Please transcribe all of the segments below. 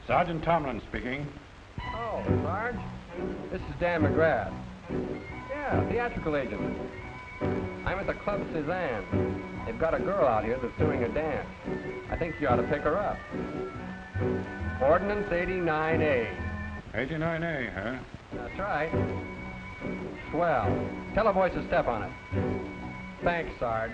Sergeant Tomlin speaking. Oh, Sarge. This is Dan McGrath. Yeah, theatrical agent. I'm at the Club Sizzling. They've got a girl out here that's doing a dance. I think you ought to pick her up. Ordinance 89A. 89A, huh? That's right. Swell. Tell a voice to step on it. Thanks, Sarge.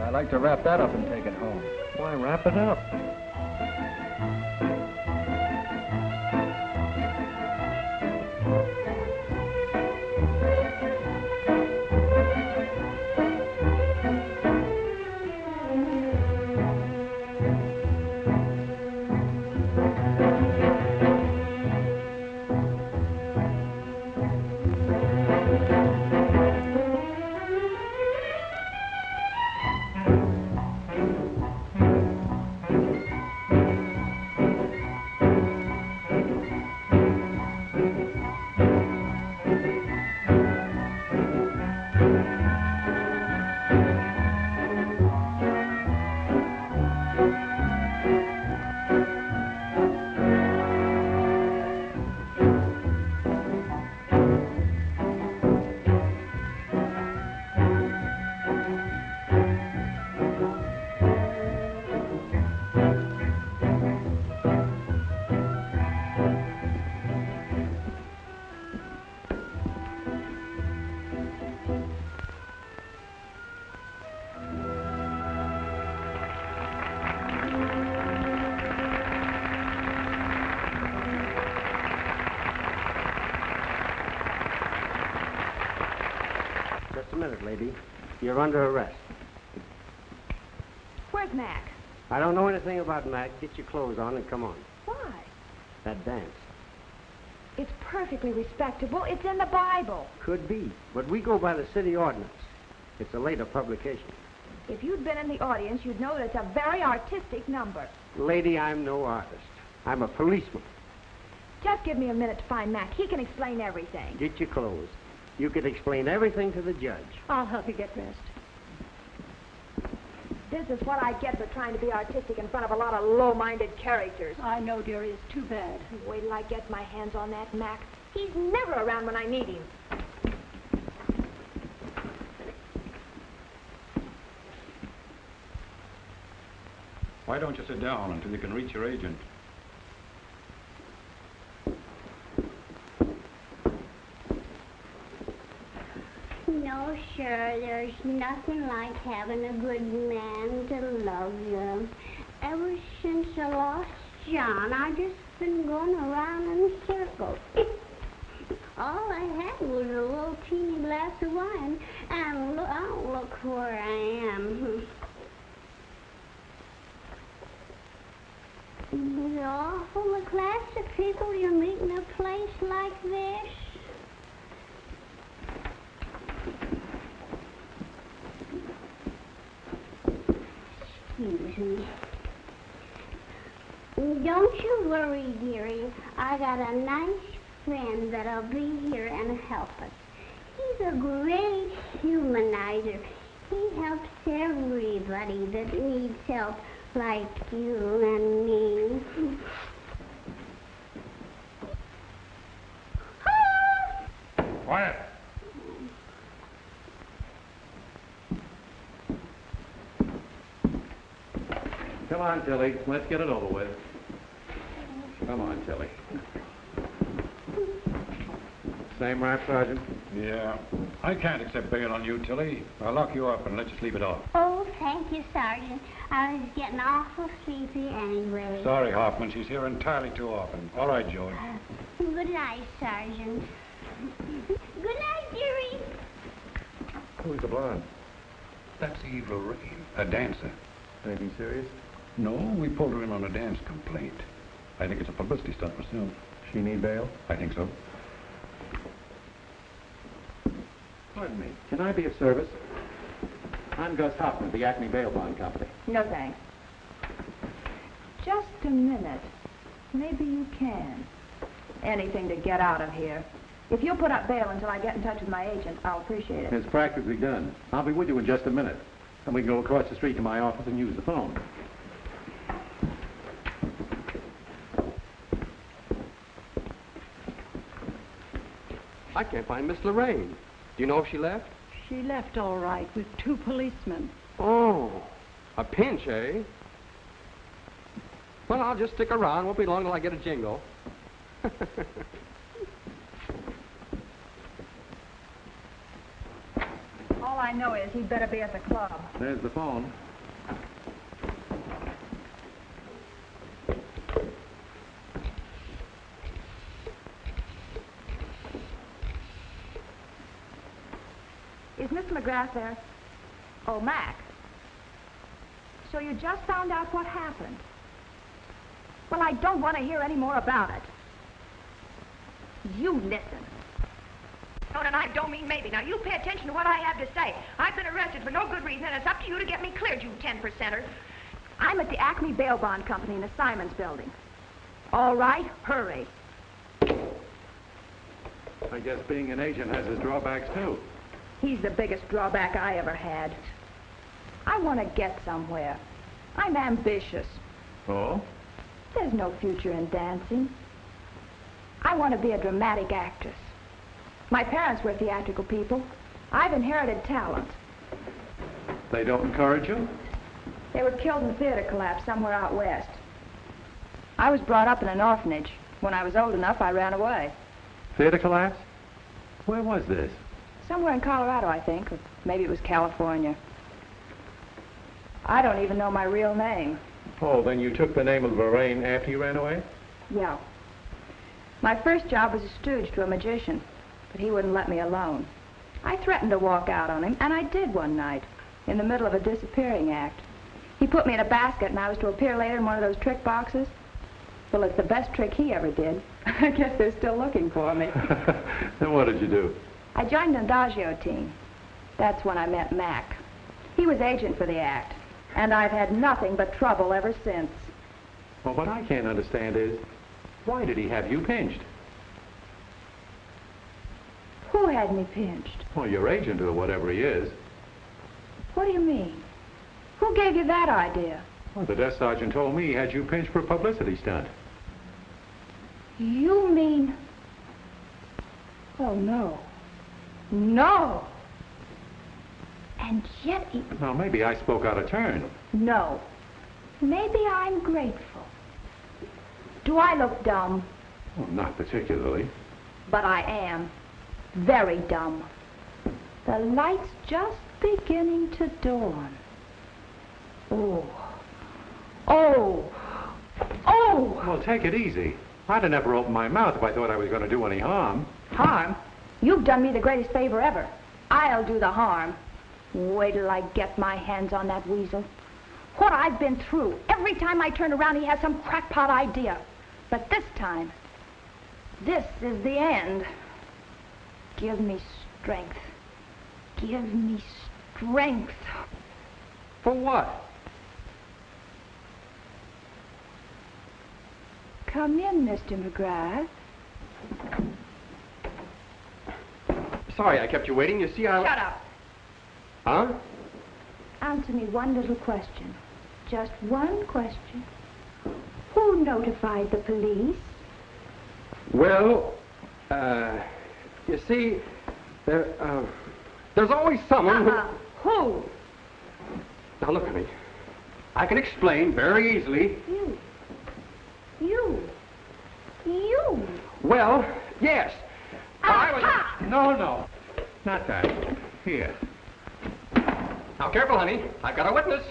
I'd like to wrap that up and take it home. Why wrap it up? Just a minute, lady. You're under arrest. Where's Mac? I don't know anything about Mac. Get your clothes on and come on. Why? That dance. It's perfectly respectable. It's in the Bible. Could be, but we go by the city ordinance. It's a later publication. If you'd been in the audience, you'd know that it's a very artistic number. Lady, I'm no artist. I'm a policeman. Just give me a minute to find Mac. He can explain everything. Get your clothes. You can explain everything to the judge. I'll help you get dressed. This is what I get for trying to be artistic in front of a lot of low-minded characters. I know, dearie, it's too bad. Wait till I get my hands on that Mac. He's never around when I need him. Why don't you sit down until you can reach your agent? No, sure, there's nothing like having a good man to love you. Ever since I lost John, I've just been going around in circles. All I had was a little teeny glass of wine, and look where I am. Is it awful, the class of people you meet in a place like this? Excuse me. Don't you worry, dearie. I got a nice friend that'll be here and help us. He's a great humanizer. He helps everybody that needs help, like you and me. Quiet. Come on, Tilly. Let's get it over with. Come on, Tilly. Same rap, Sergeant? Yeah. I can't accept bail on you, Tilly. I'll lock you up and let you sleep it off. Oh, thank you, Sergeant. I was getting awful sleepy anyway. Sorry, Hoffman. She's here entirely too often. All right, George. Good night, Sergeant. Good night, dearie. Who's the blonde? That's Eve Lorraine, a dancer. Anything serious? No, we pulled her in on a dance complaint. I think it's a publicity stunt myself. She need bail? I think so. Pardon me. Can I be of service? I'm Gus Hoffman, the Acme Bail Bond Company. No, thanks. Just a minute. Maybe you can. Anything to get out of here. If you'll put up bail until I get in touch with my agent, I'll appreciate it. It's practically done. I'll be with you in just a minute. And we can go across the street to my office and use the phone. I can't find Miss Lorraine. Do you know if she left? She left all right with 2 policemen. Oh, a pinch, eh? Well, I'll just stick around. Won't be long till I get a jingle. All I know is he'd better be at the club. There's the phone. Is Mr. McGrath there? Oh, Mac. So you just found out what happened? Well, I don't want to hear any more about it. You listen. No, and I don't mean maybe. Now, you pay attention to what I have to say. I've been arrested for no good reason, and it's up to you to get me cleared, you 10%er. I'm at the Acme Bail Bond Company in the Simons building. All right, hurry. I guess being an agent has its drawbacks, too. He's the biggest drawback I ever had. I want to get somewhere. I'm ambitious. Oh? There's no future in dancing. I want to be a dramatic actress. My parents were theatrical people. I've inherited talent. They don't encourage you? They were killed in a theater collapse somewhere out west. I was brought up in an orphanage. When I was old enough, I ran away. Theater collapse? Where was this? Somewhere in Colorado, I think, or maybe it was California. I don't even know my real name. Oh, then you took the name of Lorraine after you ran away? Yeah. My first job was a stooge to a magician, but he wouldn't let me alone. I threatened to walk out on him, and I did one night, in the middle of a disappearing act. He put me in a basket, and I was to appear later in one of those trick boxes. Well, it's the best trick he ever did. I guess they're still looking for me. Then what did you do? I joined an adagio team. That's when I met Mac. He was agent for the act, and I've had nothing but trouble ever since. Well, what I can't understand is, why did he have you pinched? Who had me pinched? Well, your agent or whatever he is. What do you mean? Who gave you that idea? Well, the desk sergeant told me he had you pinched for a publicity stunt. You mean... Oh, no. No! And yet he... Now, maybe I spoke out of turn. No. Maybe I'm grateful. Do I look dumb? Well, not particularly. But I am. Very dumb. The light's just beginning to dawn. Oh. Oh. Oh! Well, take it easy. I'd have never opened my mouth if I thought I was going to do any harm. Harm? You've done me the greatest favor ever. I'll do the harm. Wait till I get my hands on that weasel. What I've been through. Every time I turn around, he has some crackpot idea. But this time, this is the end. Give me strength. Give me strength. For what? Come in, Mr. McGrath. Sorry I kept you waiting. You see, I... Shut up. Huh? Answer me one little question. Just one question. Who notified the police? Well, you see, there's always someone Who? Now look at me. I can explain very easily. You. Well, yes. I was... No. Not that. Here. Now, careful, honey. I've got a witness.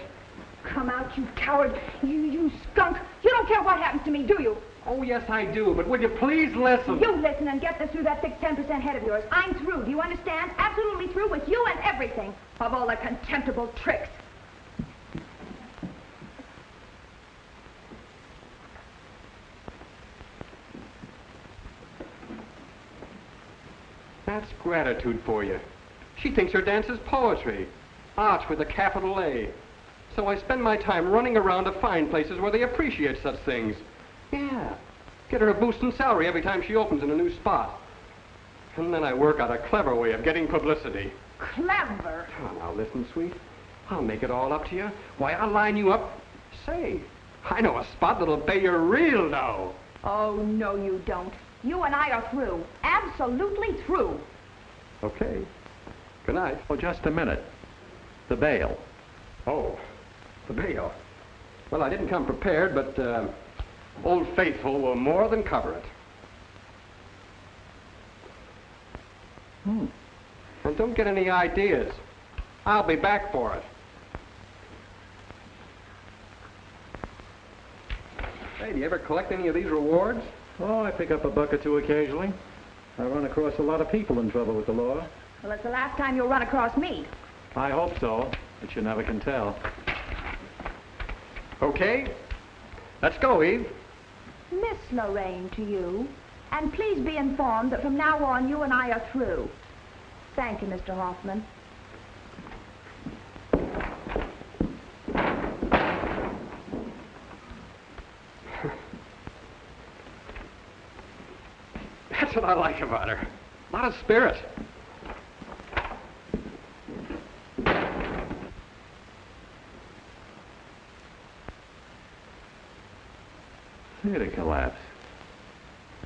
Come out, you coward. You skunk. You don't care what happens to me, do you? Oh, yes, I do. But will you please listen? You listen and get this through that thick 10% head of yours. I'm through. Do you understand? Absolutely through with you and everything. Of all the contemptible tricks. That's gratitude for you. She thinks her dance is poetry. Art with a capital A. So I spend my time running around to find places where they appreciate such things. Yeah. Get her a boost in salary every time she opens in a new spot. And then I work out a clever way of getting publicity. Clever? Oh, now listen, sweet. I'll make it all up to you. Why, I'll line you up. Say, I know a spot that'll pay you real dough. Oh, no, you don't. You and I are through. Absolutely through. Okay. Good night. Oh, just a minute. The bail. Oh, the bail. Well, I didn't come prepared, but Old Faithful will more than cover it. And don't get any ideas. I'll be back for it. Hey, do you ever collect any of these rewards? Oh, I pick up a buck or two occasionally. I run across a lot of people in trouble with the law. Well, it's the last time you'll run across me. I hope so, but you never can tell. Okay. Let's go, Eve. Miss Lorraine to you. And please be informed that from now on, you and I are through. Thank you, Mr. Hoffman. That's what I like about her. A lot of spirit. Theater collapse.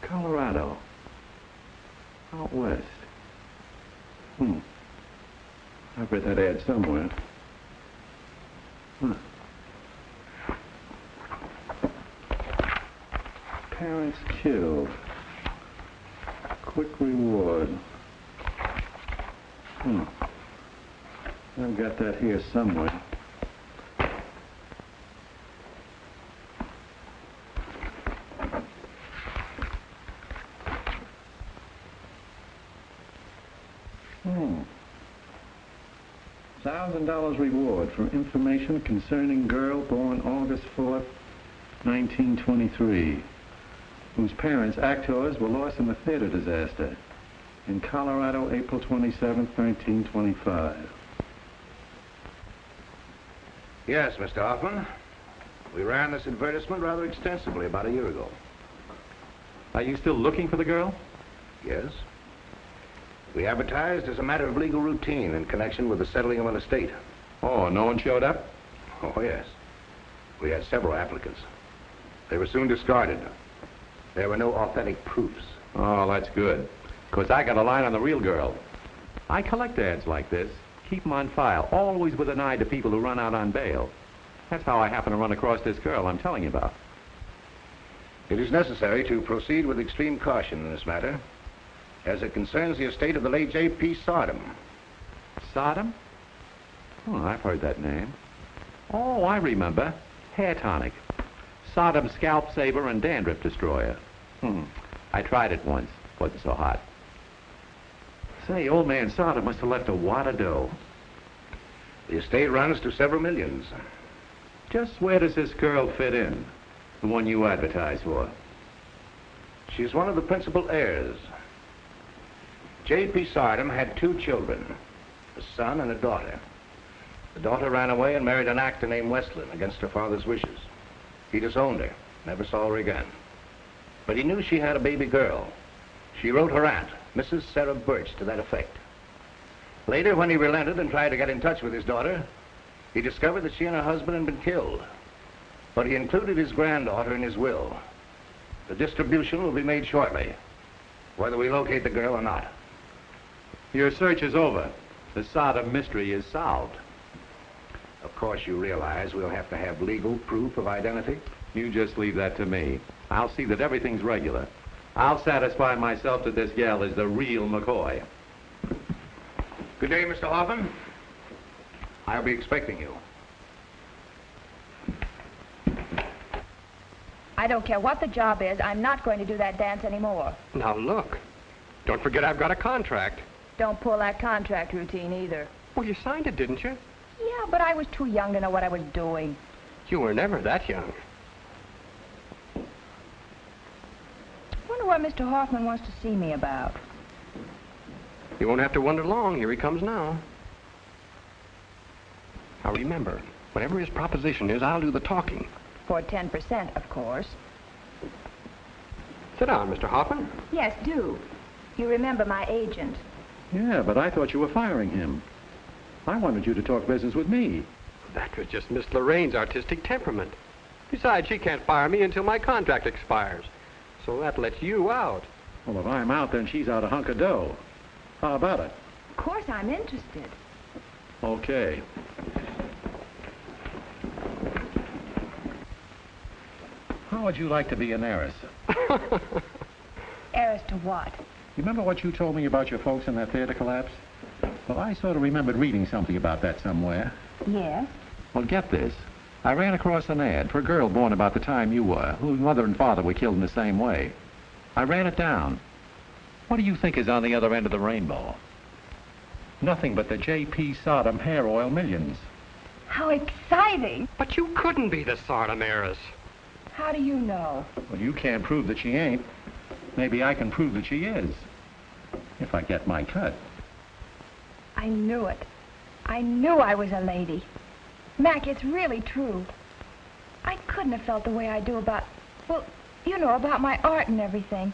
Colorado. Out west. I've read that ad somewhere. Parents killed. Quick reward. I've got that here somewhere. $1,000 reward for information concerning girl born August 4th, 1923, whose parents, actors, were lost in the theater disaster. In Colorado, April 27th, 1925. Yes, Mr. Hoffman. We ran this advertisement rather extensively about a year ago. Are you still looking for the girl? Yes. We advertised as a matter of legal routine in connection with the settling of an estate. Oh, no one showed up? Oh, yes. We had several applicants. They were soon discarded. There were no authentic proofs. Oh, that's good. Because I got a line on the real girl. I collect ads like this, keep them on file, always with an eye to people who run out on bail. That's how I happen to run across this girl I'm telling you about. It is necessary to proceed with extreme caution in this matter, as it concerns the estate of the late J.P. Sodom. Sodom? Oh, I've heard that name. Oh, I remember. Hair tonic. Sodom scalp saver and dandruff destroyer. I tried it once. Wasn't so hot. Say, old man Sodom must have left a wad of dough. The estate runs to several millions. Just where does this girl fit in? The one you advertise for? She's one of the principal heirs. J.P. Sodom had 2 children, a son and a daughter. The daughter ran away and married an actor named Westlin against her father's wishes. He disowned her, never saw her again. But he knew she had a baby girl. She wrote her aunt, Mrs. Sarah Birch, to that effect. Later, when he relented and tried to get in touch with his daughter, he discovered that she and her husband had been killed. But he included his granddaughter in his will. The distribution will be made shortly, whether we locate the girl or not. Your search is over. The Sodom mystery is solved. Of course, you realize we'll have to have legal proof of identity. You just leave that to me. I'll see that everything's regular. I'll satisfy myself that this gal is the real McCoy. Good day, Mr. Hoffman. I'll be expecting you. I don't care what the job is. I'm not going to do that dance anymore. Now, look. Don't forget I've got a contract. Don't pull that contract routine either. Well, you signed it, didn't you? Yeah, but I was too young to know what I was doing. You were never that young. Wonder what Mr. Hoffman wants to see me about. You won't have to wonder long. Here he comes now. Now, remember, whatever his proposition is, I'll do the talking. For 10%, of course. Sit down, Mr. Hoffman. Yes, do. You remember my agent. Yeah, but I thought you were firing him. I wanted you to talk business with me. That was just Miss Lorraine's artistic temperament. Besides, she can't fire me until my contract expires. So that lets you out. Well, if I'm out, then she's out a hunk of dough. How about it? Of course I'm interested. Okay. How would you like to be an heiress? Heiress to what? You remember what you told me about your folks in that theater collapse? Well, I sort of remembered reading something about that somewhere. Yes? Well, get this. I ran across an ad for a girl born about the time you were, whose mother and father were killed in the same way. I ran it down. What do you think is on the other end of the rainbow? Nothing but the J.P. Sodom hair oil millions. How exciting! But you couldn't be the Sodom heiress. How do you know? Well, you can't prove that she ain't. Maybe I can prove that she is. If I get my cut. I knew it. I knew I was a lady. Mac, it's really true. I couldn't have felt the way I do about, well, you know, about my art and everything.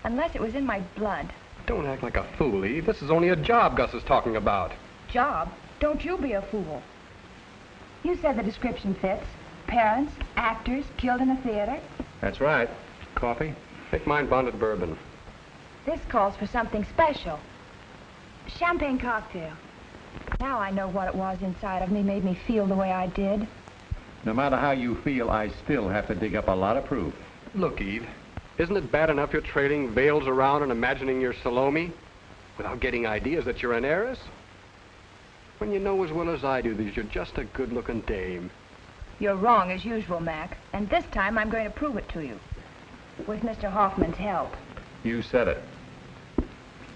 Unless it was in my blood. Don't act like a fool, Eve. This is only a job Gus is talking about. Job? Don't you be a fool. You said the description fits. Parents, actors, killed in a theater. That's right. Coffee? Make mine bonded bourbon. This calls for something special. Champagne cocktail. Now I know what it was inside of me made me feel the way I did. No matter how you feel, I still have to dig up a lot of proof. Look, Eve, isn't it bad enough you're trading veils around and imagining you're Salome without getting ideas that you're an heiress? When you know as well as I do that you're just a good-looking dame. You're wrong as usual, Mac. And this time I'm going to prove it to you. With Mr. Hoffman's help. You said it.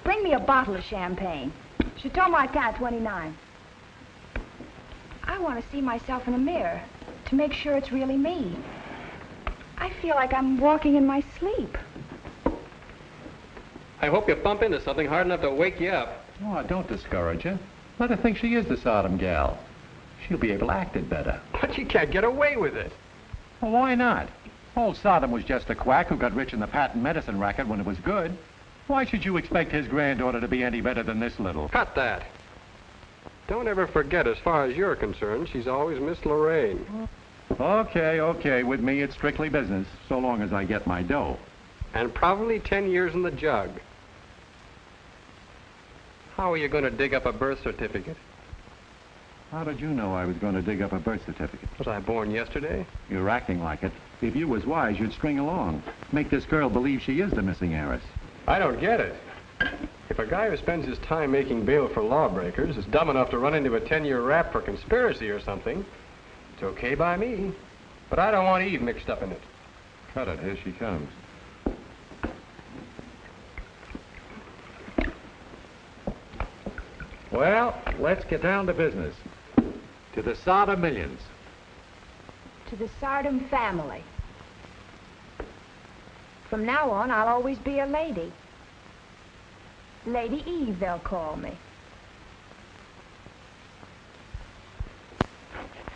Bring me a bottle of champagne. Chateau Martin 29. I want to see myself in a mirror to make sure it's really me. I feel like I'm walking in my sleep. I hope you bump into something hard enough to wake you up. Oh, don't discourage her. Let her think she is the Sodom gal. She'll be able to act it better. But you can't get away with it. Well, why not? Old Sodom was just a quack who got rich in the patent medicine racket when it was good. Why should you expect his granddaughter to be any better than this little? Cut that. Don't ever forget, as far as you're concerned, she's always Miss Lorraine. Okay. With me, it's strictly business, so long as I get my dough. And probably 10 years in the jug. How are you going to dig up a birth certificate? How did you know I was going to dig up a birth certificate? Was I born yesterday? You're acting like it. If you was wise, you'd string along. Make this girl believe she is the missing heiress. I don't get it. If a guy who spends his time making bail for lawbreakers is dumb enough to run into a 10-year rap for conspiracy or something, it's okay by me. But I don't want Eve mixed up in it. Cut it. Here she comes. Well, let's get down to business. To the Sodom millions. To the Sodom family. From now on, I'll always be a lady. Lady Eve, they'll call me.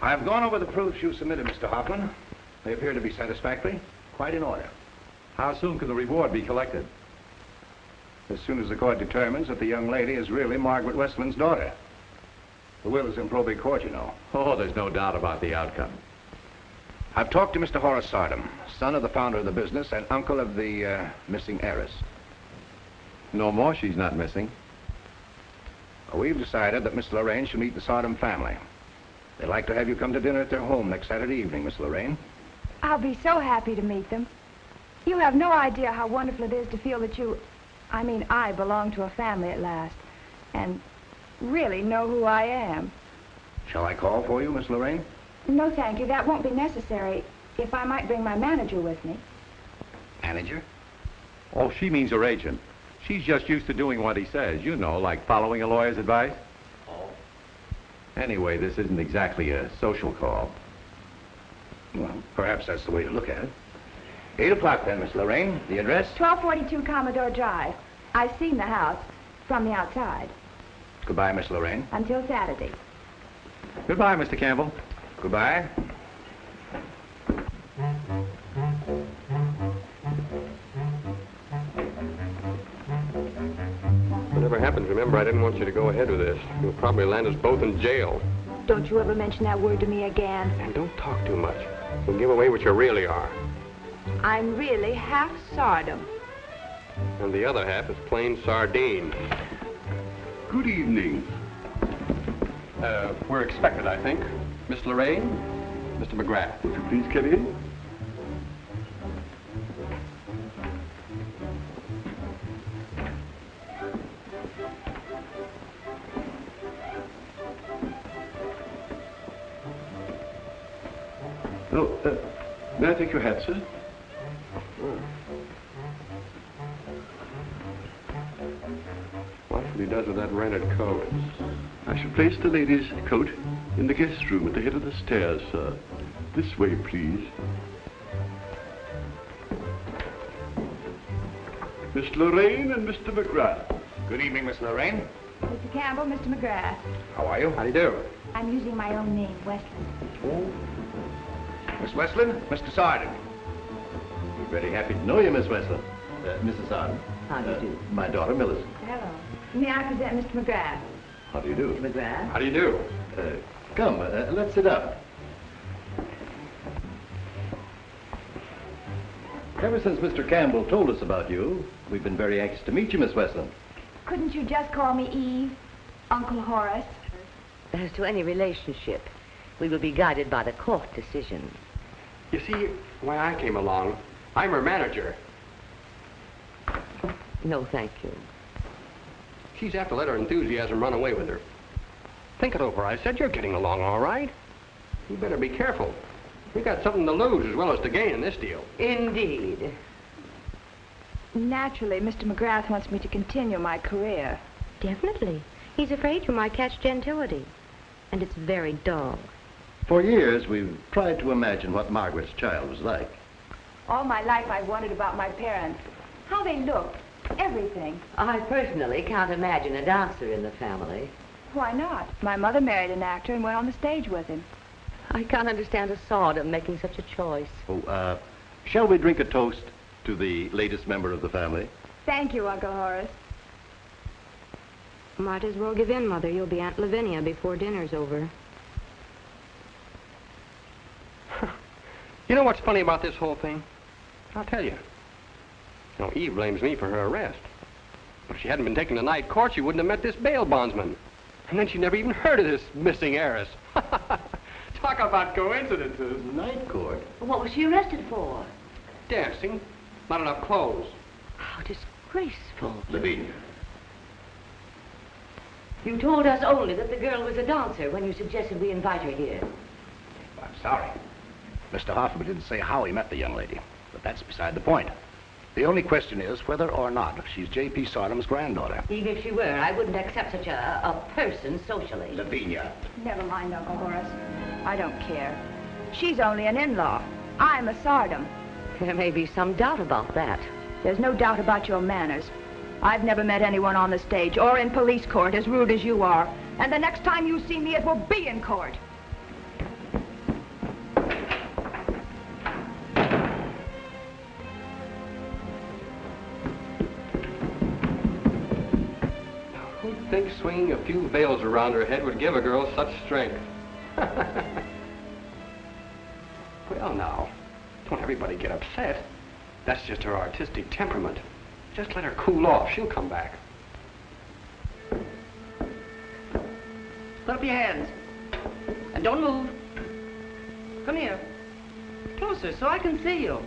I've gone over the proofs you submitted, Mr. Hoffman. They appear to be satisfactory. Quite in order. How soon can the reward be collected? As soon as the court determines that the young lady is really Margaret Westland's daughter. The will is in probate court, you know. Oh, there's no doubt about the outcome. I've talked to Mr. Horace Sodom, son of the founder of the business and uncle of the missing heiress. No more she's not missing. We've decided that Miss Lorraine should meet the Sodom family. They'd like to have you come to dinner at their home next Saturday evening, Miss Lorraine. I'll be so happy to meet them. You have no idea how wonderful it is to feel that I belong to a family at last, and really know who I am. Shall I call for you, Miss Lorraine? No, thank you. That won't be necessary. If I might bring my manager with me. Manager? Oh, she means her agent. She's just used to doing what he says, you know, like following a lawyer's advice. Oh. Anyway, this isn't exactly a social call. Well, perhaps that's the way to look at it. 8 o'clock then, Miss Lorraine. The address? 1242 Commodore Drive. I've seen the house from the outside. Goodbye, Miss Lorraine. Until Saturday. Goodbye, Mr. Campbell. Goodbye. Whatever happens, remember, I didn't want you to go ahead with this. You'll probably land us both in jail. Don't you ever mention that word to me again. And don't talk too much. You'll give away what you really are. I'm really half Sodom. And the other half is plain sardine. Good evening. We're expected, I think. Miss Lorraine, Mr. McGrath. Would you please come in? Oh, may I take your hat, sir? Watch what he does with that rented coat. I shall place the lady's coat in the guest room at the head of the stairs, sir. This way, please. Miss Lorraine and Mr. McGrath. Good evening, Miss Lorraine. Mr. Campbell, Mr. McGrath. How are you? How do you do? I'm using my own name, Westland. Oh. Miss Westland, Mr. Sardin. Very happy to know you, Miss Westland. Mrs. Sodom. How do you do? My daughter, Millicent. Hello. May I present Mr. McGrath? How do you do? Mr. McGrath? How do you do? Come, let's sit up. Ever since Mr. Campbell told us about you, we've been very anxious to meet you, Miss Westland. Couldn't you just call me Eve, Uncle Horace? As to any relationship, we will be guided by the court decision. You see, why I came along, I'm her manager. No, thank you. She's apt to let her enthusiasm run away with her. Think it over. I said you're getting along all right. You better be careful. We got something to lose as well as to gain in this deal. Indeed. Naturally, Mr. McGrath wants me to continue my career. Definitely. He's afraid you might catch gentility. And it's very dull. For years, we've tried to imagine what Margaret's child was like. All my life I've wondered about my parents, how they looked. everything. I personally can't imagine a dancer in the family. Why not? My mother married an actor and went on the stage with him. I can't understand a Sodom making such a choice. Oh, shall we drink a toast to the latest member of the family? Thank you, Uncle Horace. Might as well give in, Mother. You'll be Aunt Lavinia before dinner's over. You know what's funny about this whole thing? I'll tell you. You know, Eve blames me for her arrest. But if she hadn't been taken to night court, she wouldn't have met this bail bondsman. And then she never even heard of this missing heiress. Talk about coincidences. Night court? What was she arrested for? Dancing. Not enough clothes. How disgraceful. Lavinia. You told us only that the girl was a dancer when you suggested we invite her here. I'm sorry. Mr. Hoffman didn't say how he met the young lady, but that's beside the point. The only question is whether or not she's J.P. Sodom's granddaughter. Even if she were, I wouldn't accept such a person socially. Lavinia. Never mind, Uncle Horace. I don't care. She's only an in-law. I'm a Sodom. There may be some doubt about that. There's no doubt about your manners. I've never met anyone on the stage or in police court as rude as you are. And the next time you see me, it will be in court. Who'd think swinging a few veils around her head would give a girl such strength? Well, now, don't everybody get upset. That's just her artistic temperament. Just let her cool off. She'll come back. Put up your hands. And don't move. Come here. Closer so I can see you.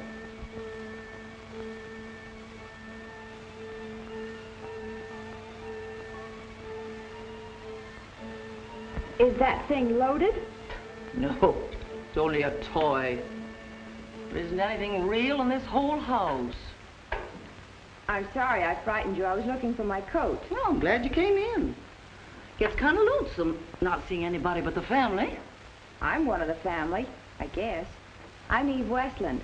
Is that thing loaded? No, it's only a toy. There isn't anything real in this whole house. I'm sorry I frightened you. I was looking for my coat. Well, I'm glad you came in. Gets kind of lonesome not seeing anybody but the family. I'm one of the family, I guess. I'm Eve Westland.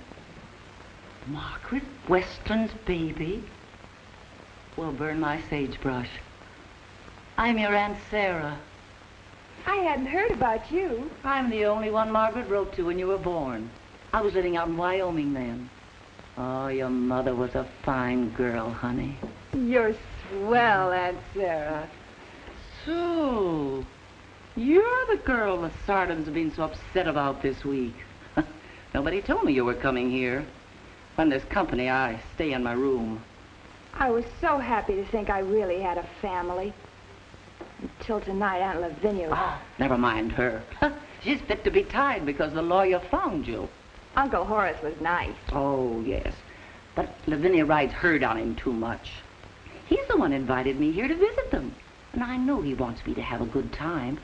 Margaret Westland's baby? Well, burn my sagebrush. I'm your Aunt Sarah. I hadn't heard about you. I'm the only one Margaret wrote to when you were born. I was living out in Wyoming then. Oh, your mother was a fine girl, honey. You're swell, Aunt Sarah. So, you're the girl the Sardins have been so upset about this week. Nobody told me you were coming here. When there's company, I stay in my room. I was so happy to think I really had a family. Until tonight, Aunt Lavinia... Oh, never mind her. She's fit to be tied because the lawyer found you. Uncle Horace was nice. Oh, yes. But Lavinia rides herd on him too much. He's the one invited me here to visit them. And I know he wants me to have a good time.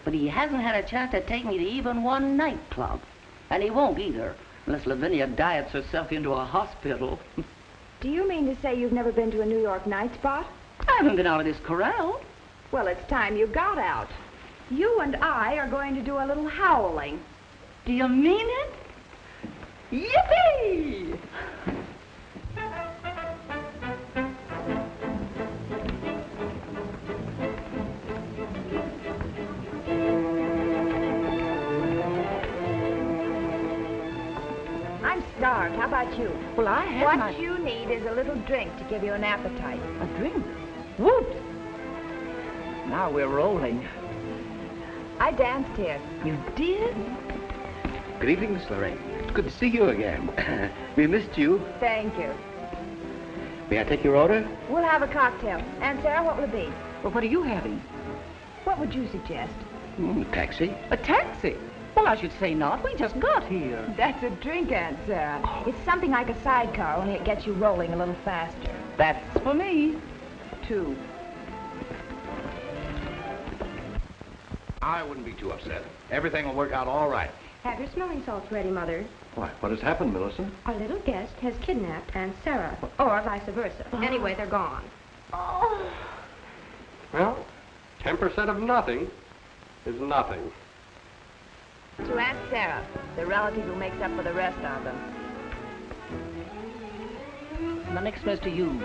But he hasn't had a chance to take me to even one nightclub. And he won't either, unless Lavinia diets herself into a hospital. Do you mean to say you've never been to a New York night spot? I haven't been out of this corral. Well, it's time you got out. You and I are going to do a little howling. Do you mean it? Yippee! I'm starved. How about you? Well, I had What you need is a little drink to give you an appetite. A drink? Whoops! Now we're rolling. I danced here. You did? Good evening, Miss Lorraine. It's good to see you again. We missed you. Thank you. May I take your order? We'll have a cocktail. Aunt Sarah, what will it be? Well, what are you having? What would you suggest? A taxi. A taxi? Well, I should say not. We just got here. That's a drink, Aunt Sarah. It's something like a sidecar, only it gets you rolling a little faster. That's for me. 2. I wouldn't be too upset. Everything will work out all right. Have your smelling salts ready, Mother. Why, what has happened, Millicent? Our little guest has kidnapped Aunt Sarah, or vice versa. Anyway, they're gone. Well, 10% of nothing is nothing. To Aunt Sarah, the relative who makes up for the rest of them. And the next one's to you.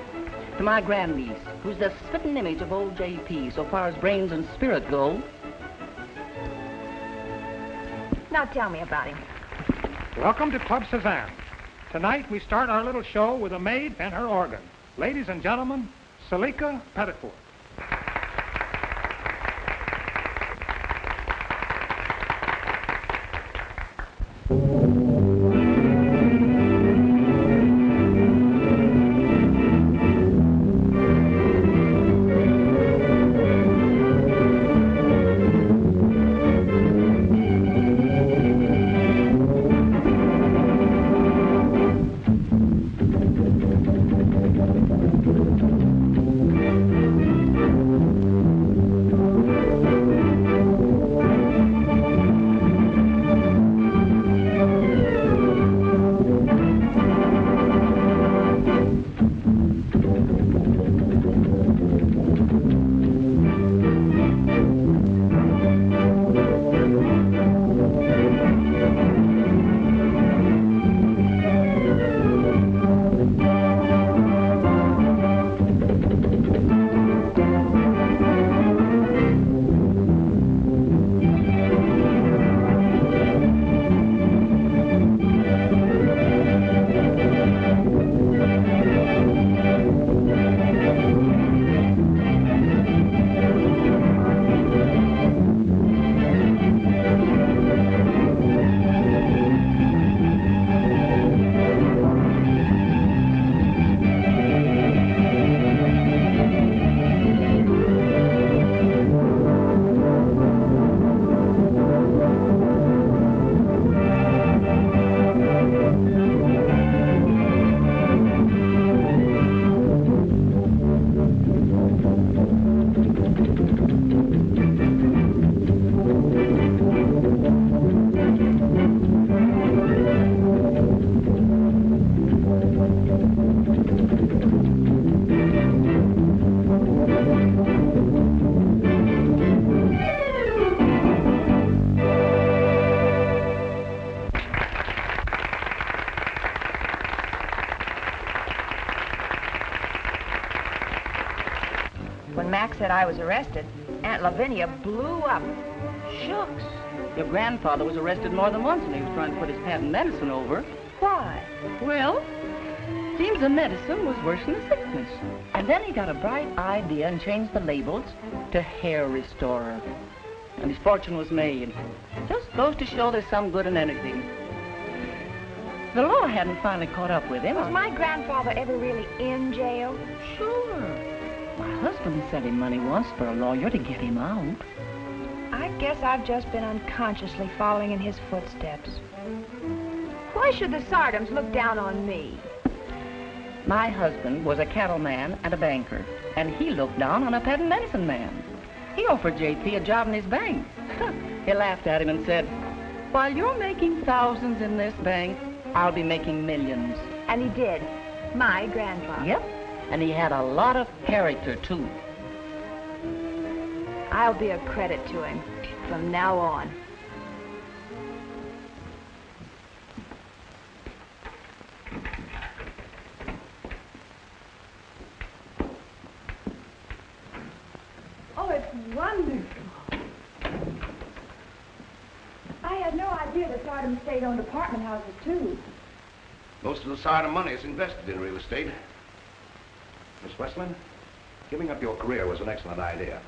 To my grandniece, who's the spitting image of old J.P. so far as brains and spirit go. Now tell me about him. Welcome to Club Cezanne. Tonight we start our little show with a maid and her organ. Ladies and gentlemen, Salika Pettiford. When Mac said I was arrested, Aunt Lavinia blew up. Shucks. Your grandfather was arrested more than once when he was trying to put his patent medicine over. Why? Well, seems the medicine was worse than the sickness. And then he got a bright idea and changed the labels to hair restorer. And his fortune was made. Just goes to show there's some good in anything. The law hadn't finally caught up with him. Was my grandfather ever really in jail? Sure. My husband sent him money once for a lawyer to get him out. I guess I've just been unconsciously following in his footsteps. Why should the Sardoms look down on me? My husband was a cattleman and a banker, and he looked down on a patent medicine man. He offered J.P. a job in his bank. He laughed at him and said, "While you're making thousands in this bank, I'll be making millions." And he did. My grandfather. Yep. And he had a lot of character, too. I'll be a credit to him from now on. Oh, it's wonderful. I had no idea the Sardom State owned apartment houses, too. Most of the Sardom money is invested in real estate. Miss Westland, giving up your career was an excellent idea.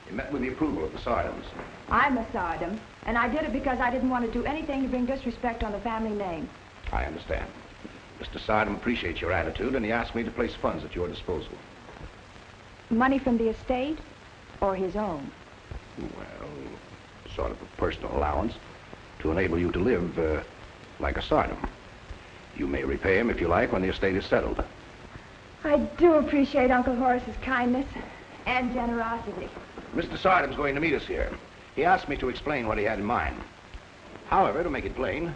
You met with the approval of the Sardoms. I'm a Sardom, and I did it because I didn't want to do anything to bring disrespect on the family name. I understand. Mr. Sardom appreciates your attitude, and he asked me to place funds at your disposal. Money from the estate or his own? Well, sort of a personal allowance to enable you to live like a Sardom. You may repay him if you like when the estate is settled. I do appreciate Uncle Horace's kindness and generosity. Mr. Sardom's going to meet us here. He asked me to explain what he had in mind. However, to make it plain,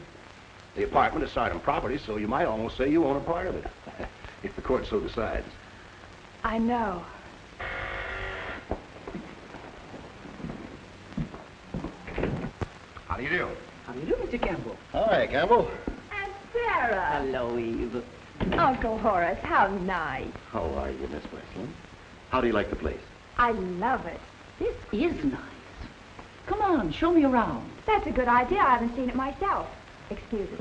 the apartment is Sardom property, so you might almost say you own a part of it, if the court so decides. I know. How do you do? How do you do, Mr. Campbell? Hi, Campbell. Aunt Sarah. Hello, Eve. Uncle Horace, how nice. How are you, Miss Westland? How do you like the place? I love it. This is nice. Come on, show me around. That's a good idea. I haven't seen it myself. Excuse me.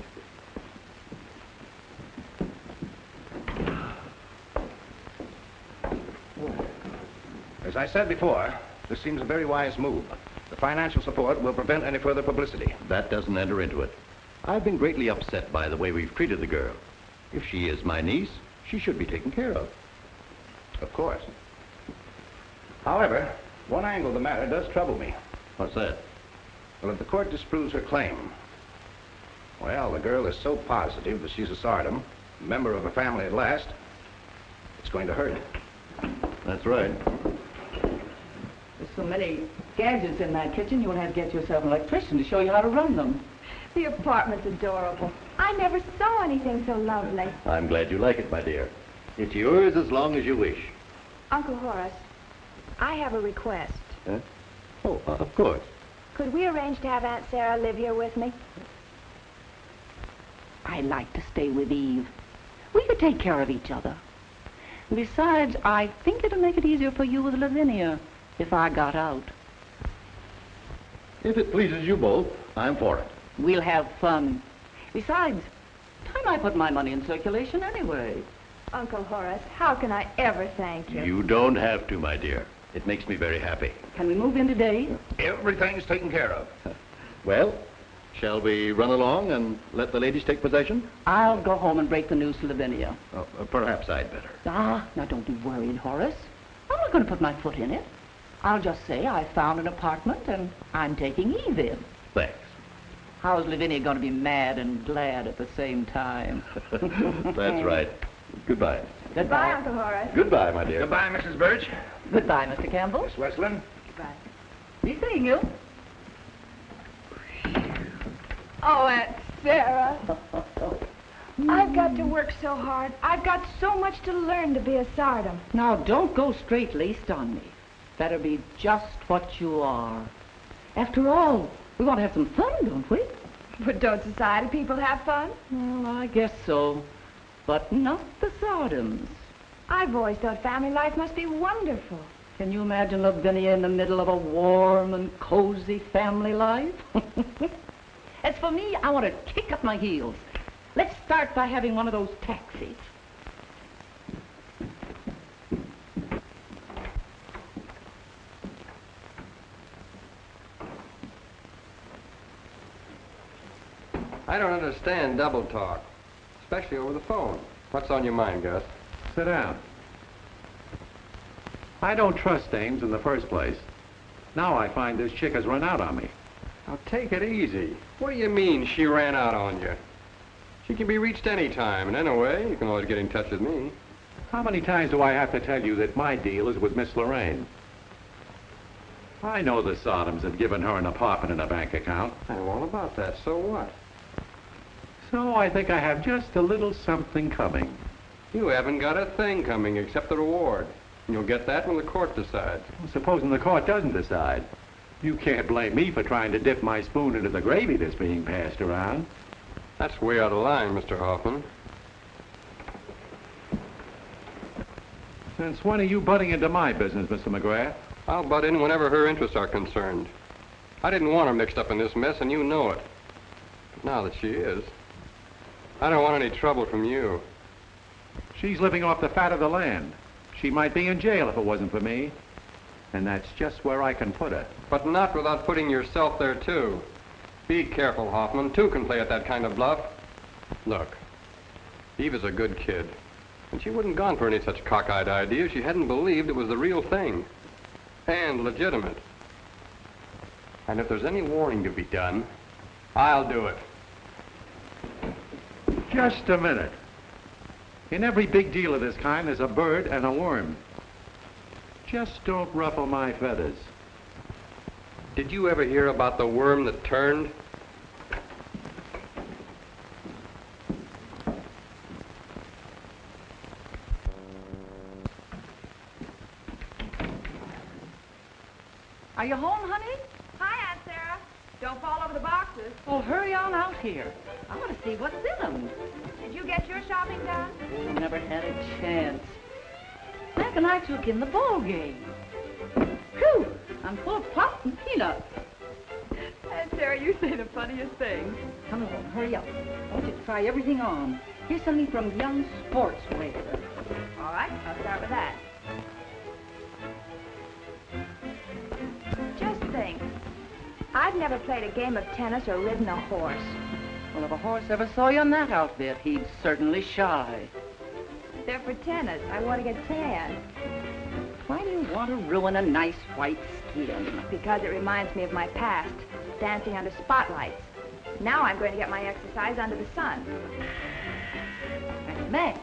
As I said before, this seems a very wise move. The financial support will prevent any further publicity. That doesn't enter into it. I've been greatly upset by the way we've treated the girl. If she is my niece, she should be taken care of. Of course. However, one angle of the matter does trouble me. What's that? Well, if the court disproves her claim, well, the girl is so positive that she's a Sardom, a member of a family at last, it's going to hurt. That's right. There's so many gadgets in that kitchen, you'll have to get yourself an electrician to show you how to run them. The apartment's adorable. I never saw anything so lovely. I'm glad you like it, my dear. It's yours as long as you wish. Uncle Horace, I have a request. Huh? Oh, of course. Could we arrange to have Aunt Sarah live here with me? I'd like to stay with Eve. We could take care of each other. Besides, I think it'll make it easier for you with Lavinia if I got out. If it pleases you both, I'm for it. We'll have fun. Besides, time I put my money in circulation anyway. Uncle Horace, how can I ever thank you? You don't have to, my dear. It makes me very happy. Can we move in today? Everything's taken care of. Well, shall we run along and let the ladies take possession? I'll go home and break the news to Lavinia. Perhaps I'd better. Now don't be worried, Horace. I'm not going to put my foot in it. I'll just say I found an apartment and I'm taking Eve in. Thanks. How's Lavinia going to be mad and glad at the same time? That's right. Goodbye. Goodbye, Uncle Horace. Goodbye, my dear. Goodbye, Mrs. Birch. Goodbye, Mr. Campbell. Miss Westland. Goodbye. Be seeing you. Oh, Aunt Sarah. I've got to work so hard. I've got so much to learn to be a Sardom. Now, don't go straight-laced on me. Better be just what you are. After all, we want to have some fun, don't we? But don't society people have fun? Well, I guess so. But not the Sardoms. I've always thought family life must be wonderful. Can you imagine Lavinia in the middle of a warm and cozy family life? As for me, I want to kick up my heels. Let's start by having one of those taxis. I don't understand double talk, especially over the phone. What's on your mind, Gus? Sit down. I don't trust Ames in the first place. Now I find this chick has run out on me. Now, take it easy. What do you mean she ran out on you? She can be reached any time, and anyway, you can always get in touch with me. How many times do I have to tell you that my deal is with Miss Lorraine? I know the Sodoms have given her an apartment and a bank account. I know all about that. So what? So I think I have just a little something coming. You haven't got a thing coming except the reward. And you'll get that when the court decides. Well, supposing the court doesn't decide. You can't blame me for trying to dip my spoon into the gravy that's being passed around. That's way out of line, Mr. Hoffman. Since when are you butting into my business, Mr. McGrath? I'll butt in whenever her interests are concerned. I didn't want her mixed up in this mess, and you know it. But now that she is, I don't want any trouble from you. She's living off the fat of the land. She might be in jail if it wasn't for me. And that's just where I can put her. But not without putting yourself there, too. Be careful, Hoffman. Two can play at that kind of bluff. Look, Eve is a good kid. And she wouldn't gone for any such cockeyed idea if she hadn't believed it was the real thing. And legitimate. And if there's any warning to be done, I'll do it. Just a minute. In every big deal of this kind, there's a bird and a worm. Just don't ruffle my feathers. Did you ever hear about the worm that turned? Are you home, honey? Hi, Aunt Sarah. Don't fall over the boxes. Well, hurry on out here. I want to see what's in them. Did you get your shopping done? Oh, never had a chance. Mac and I took in the ball game. Whew! I'm full of pop and peanuts. And Sarah, you say the funniest things. Come along, hurry up. I want you to try everything on. Here's something from Young Sportswear. All right, I'll start with that. Just think, I've never played a game of tennis or ridden a horse. Well, if a horse ever saw you in that outfit, he'd certainly shy. They're for tennis. I want to get tan. Why do you want to ruin a nice white skin? Because it reminds me of my past, dancing under spotlights. Now I'm going to get my exercise under the sun. That's Mac.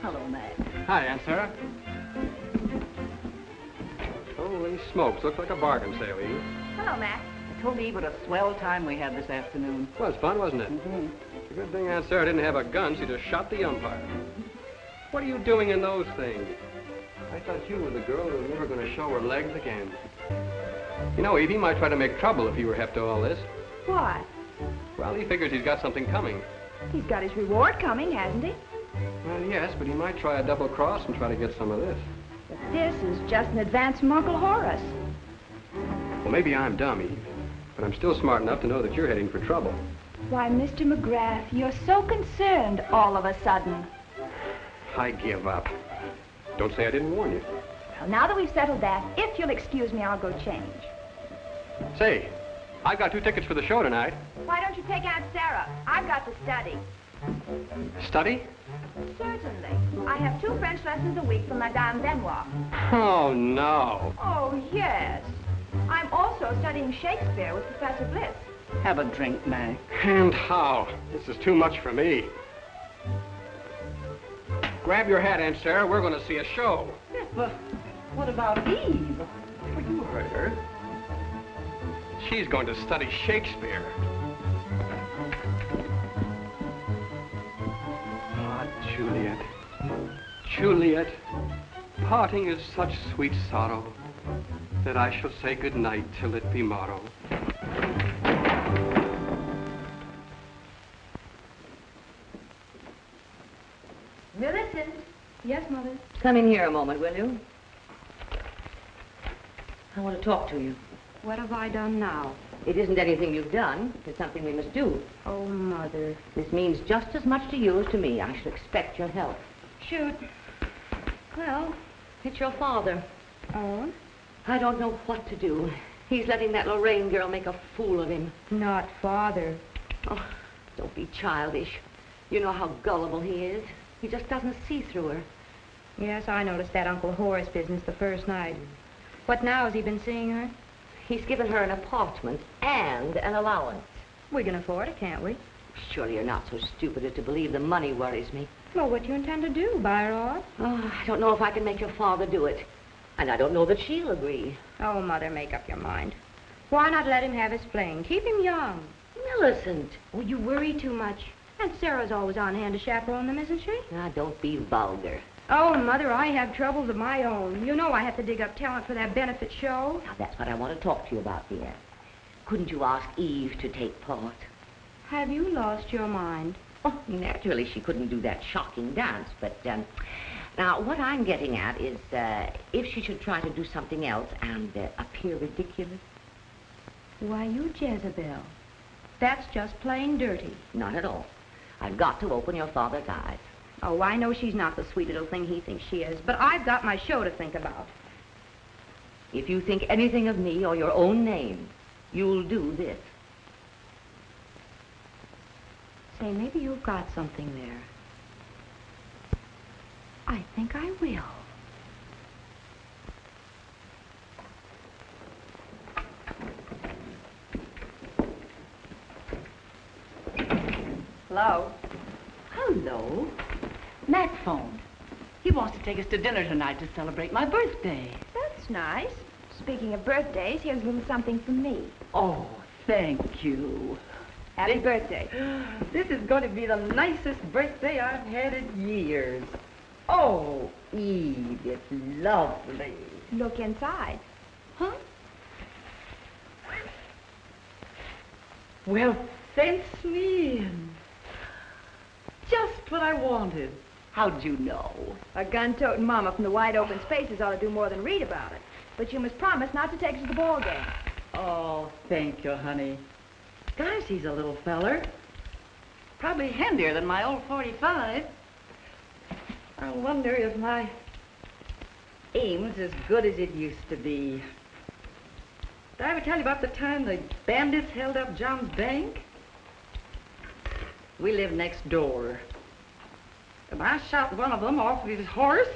Hello, Mac. Hi, Aunt Sarah. Holy smokes, looks like a bargain sale, Eve. Hello, Mac. I told Eve what a swell time we had this afternoon. Was fun, wasn't it? Mm-hmm. It's a good thing Aunt Sarah didn't have a gun. She just shot the umpire. What are you doing in those things? I thought you were the girl who was never going to show her legs again. You know, Eve, he might try to make trouble if you were hep to all this. Why? Well, he figures he's got something coming. He's got his reward coming, hasn't he? Well, yes, but he might try a double cross and try to get some of this. But this is just an advance from Uncle Horace. Well, maybe I'm dumb, Eve, but I'm still smart enough to know that you're heading for trouble. Why, Mr. McGrath, you're so concerned all of a sudden. I give up. Don't say I didn't warn you. Well, now that we've settled that, if you'll excuse me, I'll go change. Say, I've got 2 tickets for the show tonight. Why don't you take Aunt Sarah? I've got to study. Study? Certainly. I have 2 French lessons a week from Madame Benoit. Oh, no. Oh, yes. I'm also studying Shakespeare with Professor Bliss. Have a drink, Mac. And how? This is too much for me. Grab your hat, Aunt Sarah. We're going to see a show. Yes, but what about Eve? Well, you heard her. She's going to study Shakespeare. Ah, Juliet. Juliet, parting is such sweet sorrow that I shall say good night till it be morrow. Millicent. Yes, Mother. Come in here a moment, will you? I want to talk to you. What have I done now? It isn't anything you've done. It's something we must do. Oh, Mother. This means just as much to you as to me. I shall expect your help. Shoot. Well, it's your father. Oh? I don't know what to do. He's letting that Lorraine girl make a fool of him. Not Father. Oh, don't be childish. You know how gullible he is. He just doesn't see through her. Yes, I noticed that Uncle Horace business the first night. What now? Has he been seeing her? He's given her an apartment and an allowance. We can afford it, can't we? Surely you're not so stupid as to believe the money worries me. Well, what do you intend to do? Buy her off? Oh, I don't know if I can make your father do it. And I don't know that she'll agree. Oh, Mother, make up your mind. Why not let him have his fling? Keep him young. Millicent. Oh, you worry too much. And Sarah's always on hand to chaperone them, isn't she? Now, don't be vulgar. Oh, Mother, I have troubles of my own. You know I have to dig up talent for that benefit show. Now, that's what I want to talk to you about, dear. Couldn't you ask Eve to take part? Have you lost your mind? Oh, naturally, she couldn't do that shocking dance, but, now, what I'm getting at is, if she should try to do something else and appear ridiculous. Why, you Jezebel. That's just plain dirty. Not at all. I've got to open your father's eyes. Oh, I know she's not the sweet little thing he thinks she is, but I've got my show to think about. If you think anything of me or your own name, you'll do this. Say, maybe you've got something there. I think I will. Hello? Hello. Mac phoned. He wants to take us to dinner tonight to celebrate my birthday. That's nice. Speaking of birthdays, here's a little something from me. Oh, thank you. Happy birthday. This is going to be the nicest birthday I've had in years. Oh, Eve, it's lovely. Look inside. Huh? Well, fence me in. Just what I wanted. How'd you know? A gun-toting mama from the wide open spaces ought to do more than read about it. But you must promise not to take us to the ball game. Oh, thank you, honey. Gosh, he's a little feller. Probably handier than my old 45. I wonder if my aim's as good as it used to be. Did I ever tell you about the time the bandits held up John's bank? We live next door. And I shot one of them off of his horse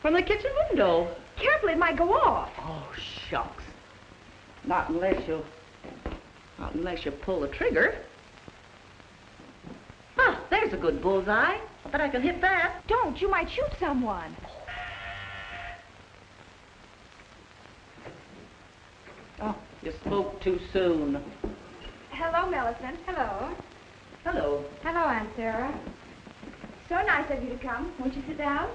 from the kitchen window. Careful, it might go off. Oh, shucks. Not unless you pull the trigger. Ah, there's a good bullseye. I bet I can hit that. Don't, you might shoot someone. Oh, you spoke too soon. Hello, Millicent. Hello. Hello. Hello, Aunt Sarah. So nice of you to come. Won't you sit down?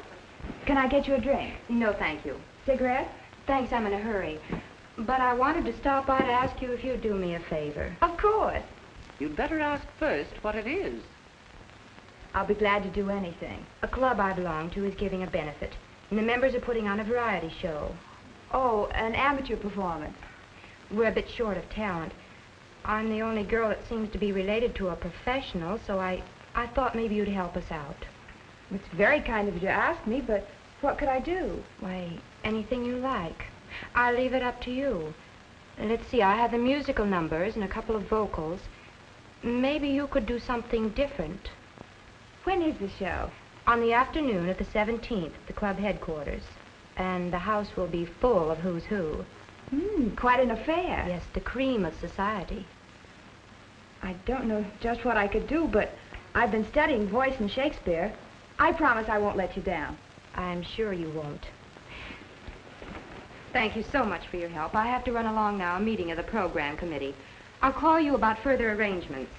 Can I get you a drink? No, thank you. Cigarette? Thanks, I'm in a hurry. But I wanted to stop by to ask you if you'd do me a favor. Of course. You'd better ask first what it is. I'll be glad to do anything. A club I belong to is giving a benefit, and the members are putting on a variety show. Oh, an amateur performance. We're a bit short of talent. I'm the only girl that seems to be related to a professional, so I thought maybe you'd help us out. It's very kind of you to ask me, but what could I do? Why, anything you like. I'll leave it up to you. Let's see, I have the musical numbers and a couple of vocals. Maybe you could do something different. When is the show? On the afternoon of the 17th at the club headquarters. And the house will be full of who's who. Quite an affair. Yes, the cream of society. I don't know just what I could do, but I've been studying voice and Shakespeare. I promise I won't let you down. I'm sure you won't. Thank you so much for your help. I have to run along now, a meeting of the program committee. I'll call you about further arrangements.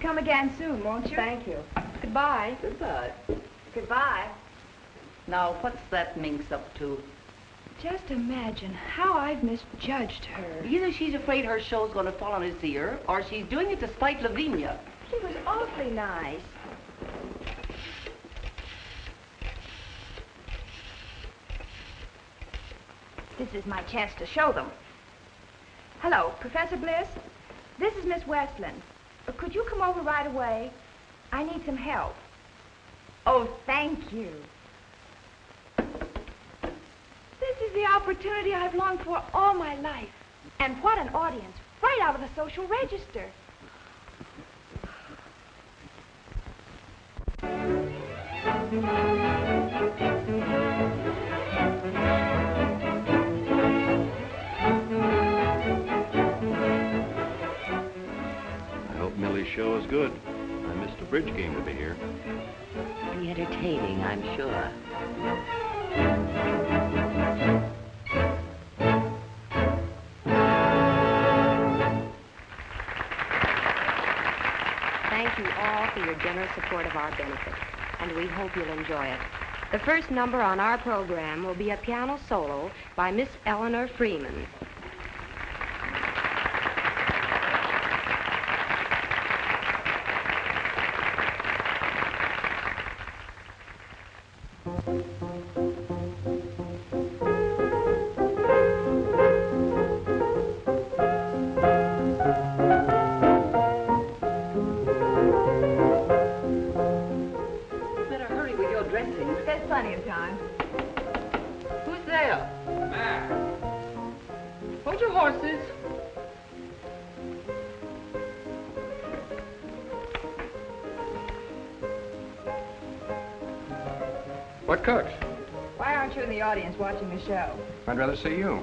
Come again soon, won't you? Thank you. Goodbye. Goodbye. Goodbye. Now, what's that minx up to? Just imagine how I've misjudged her. Either she's afraid her show's going to fall on his ear, or she's doing it to spite Lavinia. She was awfully nice. This is my chance to show them. Hello, Professor Bliss. This is Miss Westland. Could you come over right away? I need some help. Oh, thank you. This is the opportunity I've longed for all my life. And what an audience, right out of the social register. I hope Millie's show is good. I missed a bridge game to be here. Be entertaining, I'm sure. Thank you all for your generous support of our benefit, and we hope you'll enjoy it. The first number on our program will be a piano solo by Miss Eleanor Freeman. There's plenty of time. Who's there? Mac. Hold your horses. What cooks? Why aren't you in the audience watching the show? I'd rather see you.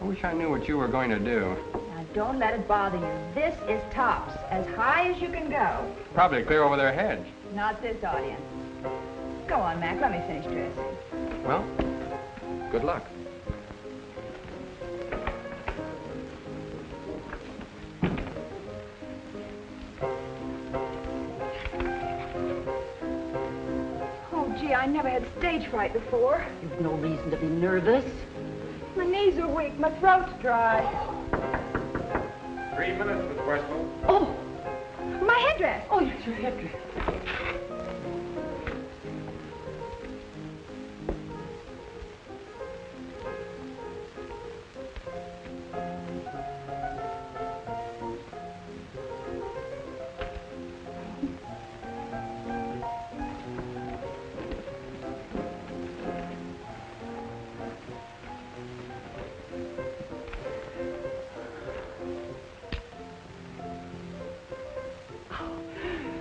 I wish I knew what you were going to do. Now, don't let it bother you. This is tops, as high as you can go. Probably clear over their heads. Not this audience. Go on, Mac. Let me finish dressing. Well, good luck. Oh, gee, I never never had stage fright before. You've no reason to be nervous. My knees are weak. My throat's dry. 3 minutes, Miss Westland. Oh, my headdress. Oh, yes, your headdress.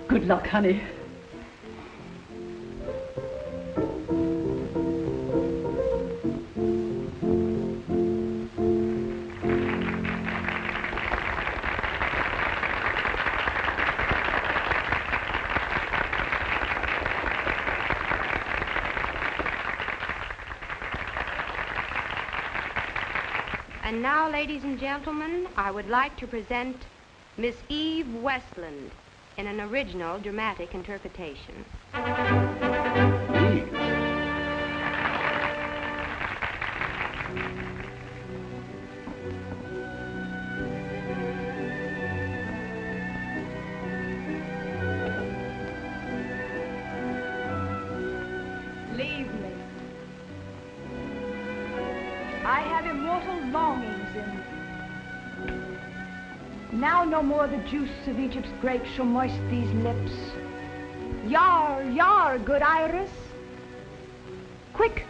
Good luck, honey. And now, ladies and gentlemen, I would like to present Miss Eve Westland in an original dramatic interpretation. Leave me. I have immortal longings in me. Now no more the juice of Egypt's grapes shall moist these lips. Yar, yar, good Iris. Quick,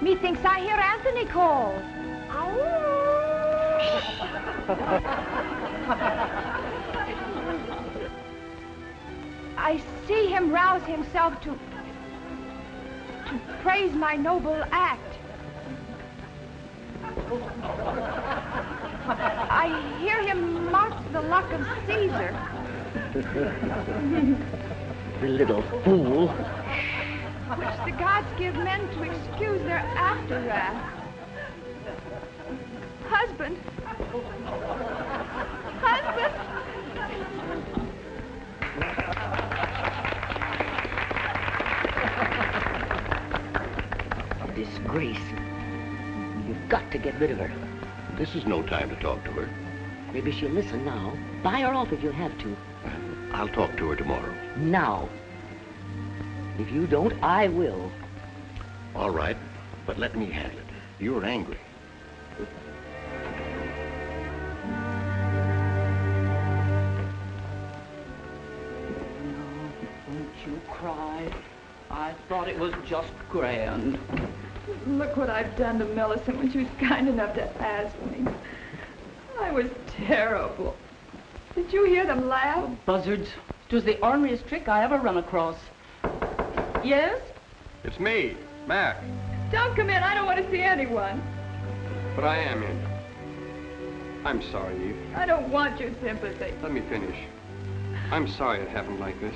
methinks I hear Anthony call. I see him rouse himself to praise my noble act. I hear him mark the luck of Caesar. The little fool. Which the gods give men to excuse their after wrath. Husband. Husband. Disgrace. You've got to get rid of her. This is no time to talk to her. Maybe she'll listen now. Buy her off if you have to. I'll talk to her tomorrow. Now. If you don't, I will. All right, but let me handle it. You're angry. Don't you cry. I thought it was just grand. Look what I've done to Millicent when she was kind enough to ask me. I was terrible. Did you hear them laugh? Oh, buzzards. It was the orneriest trick I ever run across. Yes? It's me, Mac. Don't come in. I don't want to see anyone. But I am in. I'm sorry, Eve. I don't want your sympathy. Let me finish. I'm sorry it happened like this.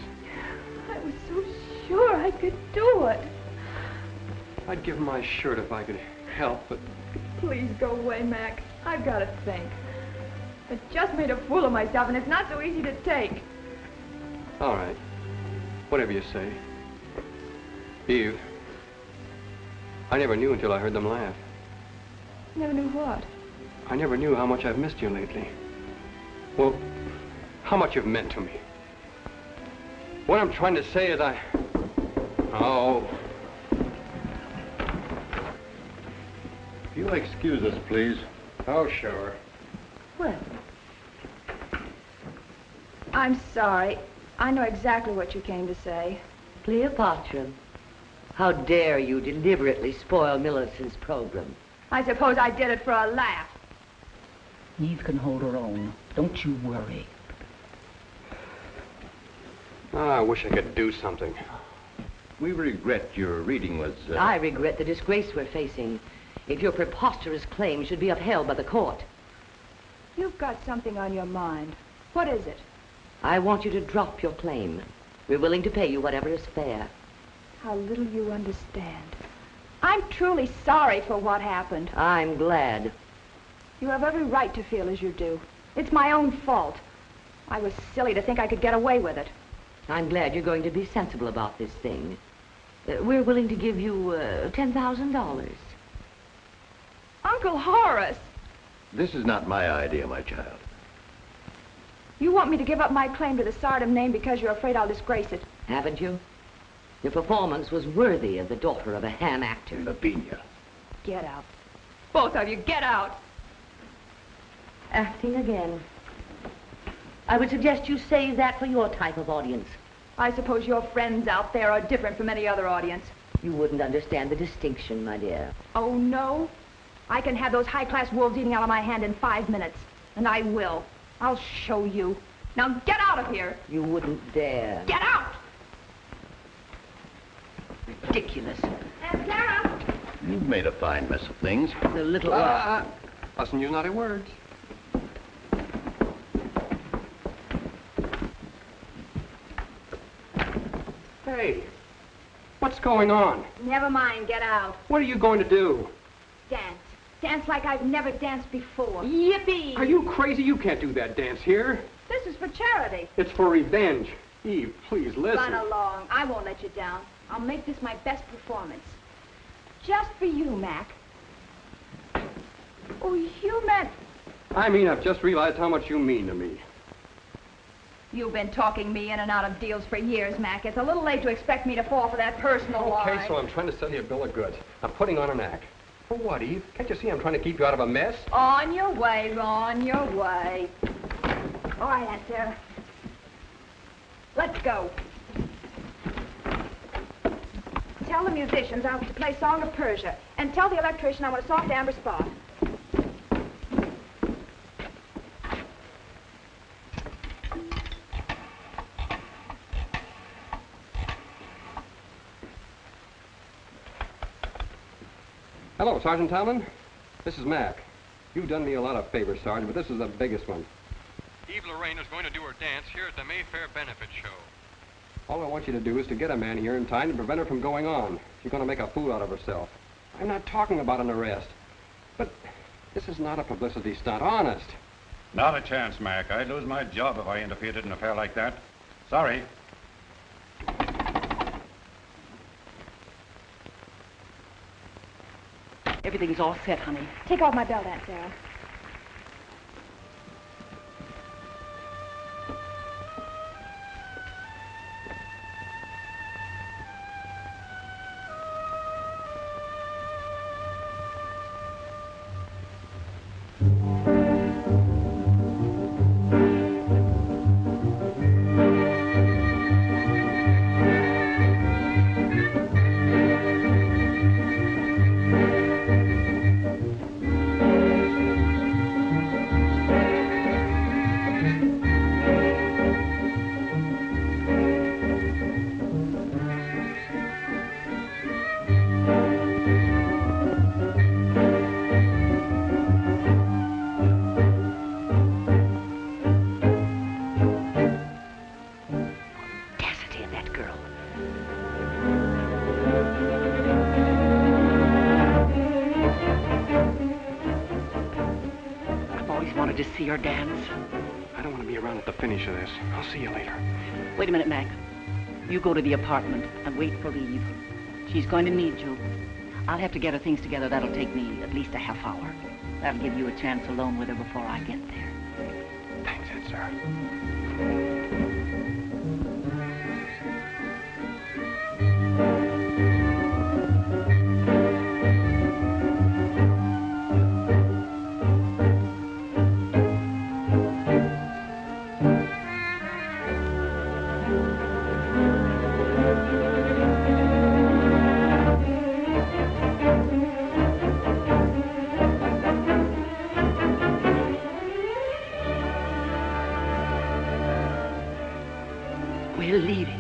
I was so sure I could do it. I'd give my shirt if I could help, but... Please go away, Mac. I've got to think. I just made a fool of myself, and it's not so easy to take. All right. Whatever you say. Eve, I never knew until I heard them laugh. Never knew what? I never knew how much I've missed you lately. Well, how much you've meant to me. What I'm trying to say is Oh. You'll excuse us, please. Oh, sure. Well, I'm sorry. I know exactly what you came to say. Cleopatra, how dare you deliberately spoil Millicent's program? I suppose I did it for a laugh. Eve can hold her own. Don't you worry. Oh, I wish I could do something. We regret your reading was... I regret the disgrace we're facing. If your preposterous claim should be upheld by the court. You've got something on your mind. What is it? I want you to drop your claim. We're willing to pay you whatever is fair. How little you understand. I'm truly sorry for what happened. I'm glad. You have every right to feel as you do. It's my own fault. I was silly to think I could get away with it. I'm glad you're going to be sensible about this thing. We're willing to give you $10,000. Uncle Horace, This is not my idea, my child. you want me to give up my claim to the Sardom name because you're afraid I'll disgrace it. Haven't you? Your performance was worthy of the daughter of a ham actor. Lavinia. Get out. Both of you, get out. Acting again. I would suggest you save that for your type of audience. I suppose your friends out there are different from any other audience. You wouldn't understand the distinction, my dear. Oh, no? I can have those high-class wolves eating out of my hand in 5 minutes. And I will. I'll show you. Now get out of here. You wouldn't dare. Get out! Ridiculous. And Sarah! You've made a fine mess of things. The little... Mustn't use naughty words. Hey, what's going on? Never mind, get out. What are you going to do? Dance. Dance like I've never danced before. Yippee! Are you crazy? You can't do that dance here. This is for charity. It's for revenge. Eve, please listen. Run along. I won't let you down. I'll make this my best performance. Just for you, Mac. Oh, you meant... I mean, I've just realized how much you mean to me. You've been talking me in and out of deals for years, Mac. It's a little late to expect me to fall for that personal line. Okay, so I'm trying to sell you a bill of goods. I'm putting on an act. For what, Eve? Can't you see I'm trying to keep you out of a mess? On your way, on your way. All right, Aunt Sarah. Let's go. Tell the musicians I want to play Song of Persia. And tell the electrician I want a soft amber spot. Hello, Sergeant Talman. This is Mac. You've done me a lot of favors, Sergeant, but this is the biggest one. Eve Lorraine is going to do her dance here at the Mayfair Benefit Show. All I want you to do is to get a man here in time to prevent her from going on. She's going to make a fool out of herself. I'm not talking about an arrest. But this is not a publicity stunt, honest. Not a chance, Mac. I'd lose my job if I interfered in an affair like that. Sorry. Everything's all set, honey. Take off my belt, Aunt Sarah. To see her dance. I don't want to be around at the finish of this. I'll see you later. Wait a minute, Mac. You go to the apartment and wait for Eve. She's going to need you. I'll have to get her things together. That'll take me at least a half hour. That'll give you a chance alone with her before I get there. Thanks, Aunt Sarah. We're leaving.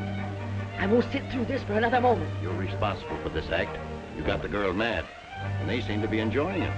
I won't sit through this for another moment. You're responsible for this act. You got the girl mad, and they seem to be enjoying it.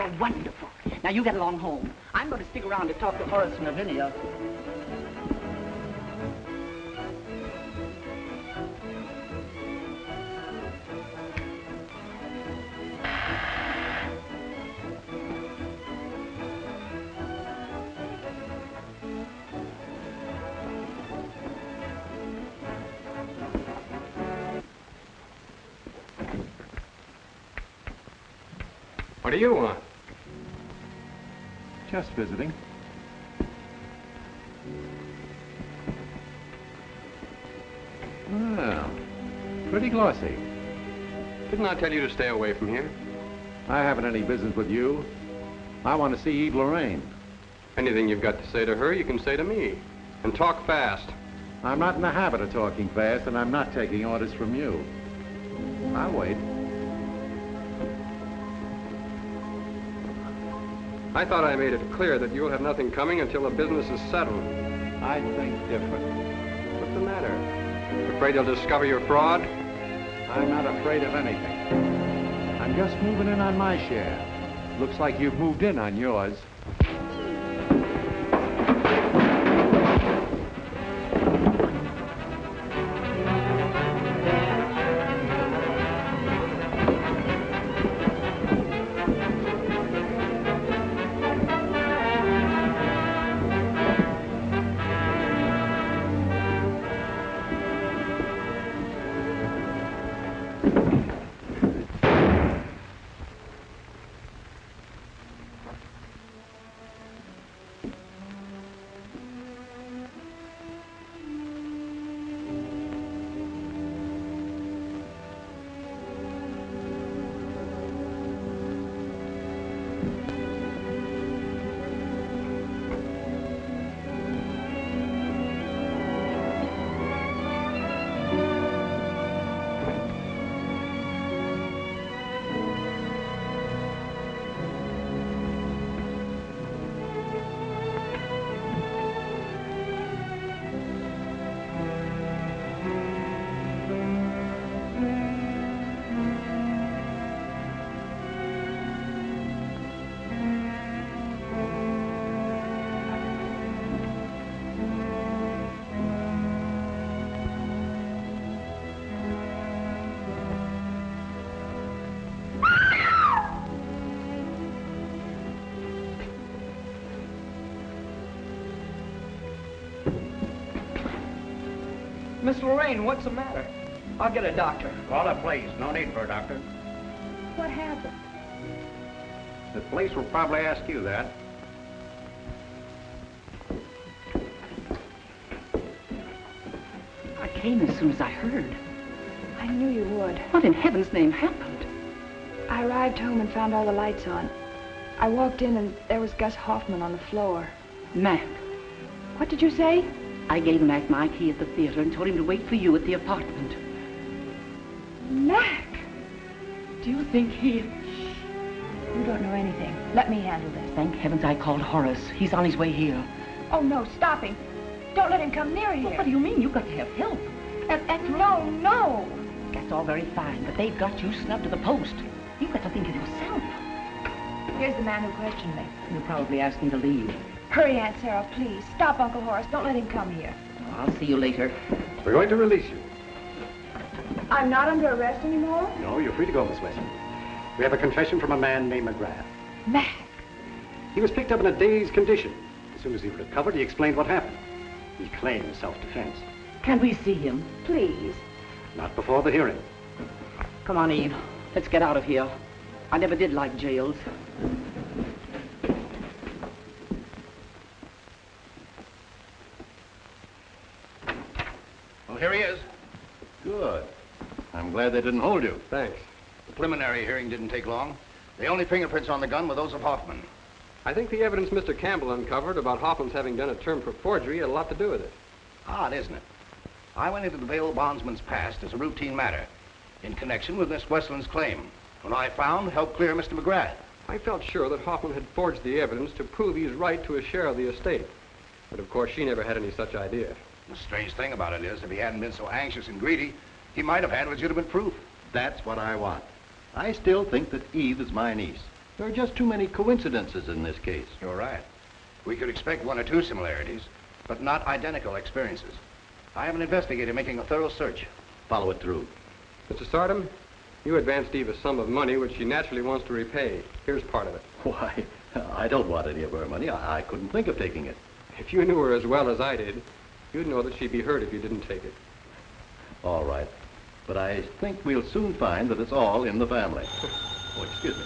You're wonderful. Now, you get along home. I'm going to stick around to talk to Horace and Lavinia. What do you want? Just visiting. Well, pretty glossy. Didn't I tell you to stay away from here? I haven't any business with you. I want to see Eve Lorraine. Anything you've got to say to her, you can say to me. And talk fast. I'm not in the habit of talking fast, and I'm not taking orders from you. I'll wait. I thought I made it clear that you'll have nothing coming until the business is settled. I think different. What's the matter? Afraid they'll discover your fraud? I'm not afraid of anything. I'm just moving in on my share. Looks like you've moved in on yours. Miss Lorraine, what's the matter? I'll get a doctor. Call the police. No need for a doctor. What happened? The police will probably ask you that. I came as soon as I heard. I knew you would. What in heaven's name happened? I arrived home and found all the lights on. I walked in and there was Gus Hoffman on the floor. Mac. What did you say? I gave Mac my key at the theater and told him to wait for you at the apartment. Mac! Do you think he... You don't know anything. Let me handle this. Thank heavens I called Horace. He's on his way here. Oh, no, stop him. Don't let him come near here. Well, what do you mean? You've got to have help. No. That's all very fine, but they've got you snubbed to the post. You've got to think of yourself. Here's the man who questioned me. You'll probably ask him to leave. Hurry, Aunt Sarah, please. Stop Uncle Horace. Don't let him come here. I'll see you later. We're going to release you. I'm not under arrest anymore? No, you're free to go, Miss Weston. We have a confession from a man named McGrath. Mac. He was picked up in a dazed condition. As soon as he recovered, he explained what happened. He claimed self-defense. Can we see him? Please. Not before the hearing. Come on, Eve. Let's get out of here. I never did like jails. Well, here he is. Good. I'm glad they didn't hold you. Thanks. The preliminary hearing didn't take long. The only fingerprints on the gun were those of Hoffman. I think the evidence Mr. Campbell uncovered about Hoffman's having done a term for forgery had a lot to do with it. Odd, isn't it? I went into the bail bondsman's past as a routine matter in connection with Miss Westland's claim. When I found, helped clear Mr. McGrath. I felt sure that Hoffman had forged the evidence to prove he's right to a share of the estate. But of course, she never had any such idea. The strange thing about it is, if he hadn't been so anxious and greedy, he might have had legitimate proof. That's what I want. I still think that Eve is my niece. There are just too many coincidences in this case. You're right. We could expect one or two similarities, but not identical experiences. I have an investigator making a thorough search. Follow it through. Mr. Sardam, you advanced Eve a sum of money which she naturally wants to repay. Here's part of it. Why, I don't want any of her money. I couldn't think of taking it. If you knew her as well as I did, you'd know that she'd be hurt if you didn't take it. All right. But I think we'll soon find that it's all in the family. Oh, excuse me.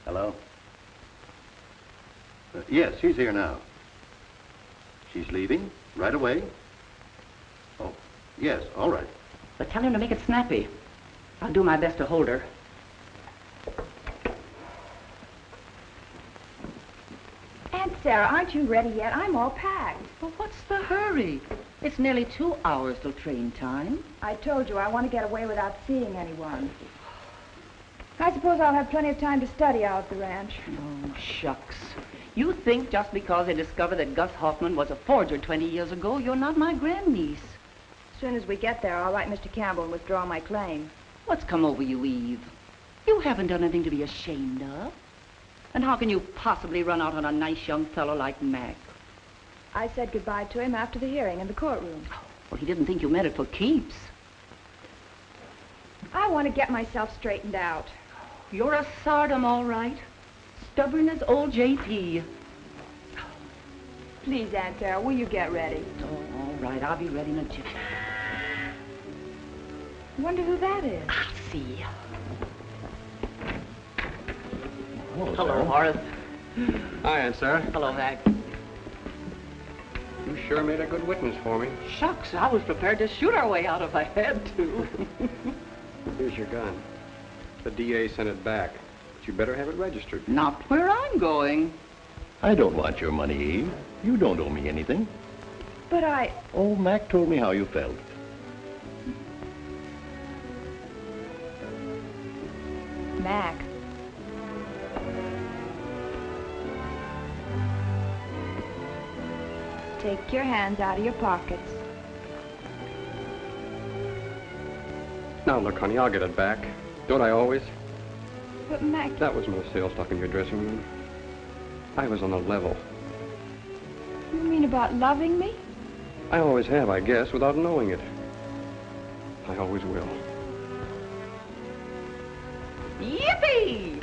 Hello? Yes, she's here now. She's leaving right away? Oh, yes, all right. But tell him to make it snappy. I'll do my best to hold her. Aunt Sarah, aren't you ready yet? I'm all packed. Well, what's the hurry? It's nearly 2 hours till train time. I told you I want to get away without seeing anyone. I suppose I'll have plenty of time to study out at the ranch. Oh, shucks. You think just because they discovered that Gus Hoffman was a forger 20 years ago, you're not my grandniece. As soon as we get there, I'll write Mr. Campbell and withdraw my claim. What's come over you, Eve? You haven't done anything to be ashamed of. And how can you possibly run out on a nice young fellow like Mac? I said goodbye to him after the hearing in the courtroom. Well, he didn't think you meant it for keeps. I want to get myself straightened out. You're a Sardam, all right. Stubborn as old J.P. Please, Aunt Sarah, will you get ready? Oh, all right. I'll be ready in a jiffy. Wonder who that is. I'll see. Hello, Horace. Hi, Aunt Sarah. Hello, Mac. You sure made a good witness for me. Shucks, I was prepared to shoot our way out if I had to. Here's your gun. The DA sent it back, but you better have it registered. Not where I'm going. I don't want your money, Eve. You don't owe me anything. But I... Oh, Mac told me how you felt. Mac. Take your hands out of your pockets. Now, look, honey, I'll get it back. Don't I always? But, Mac... That was no sales talk in your dressing room. I was on the level. You mean about loving me? I always have, I guess, without knowing it. I always will. Yippee!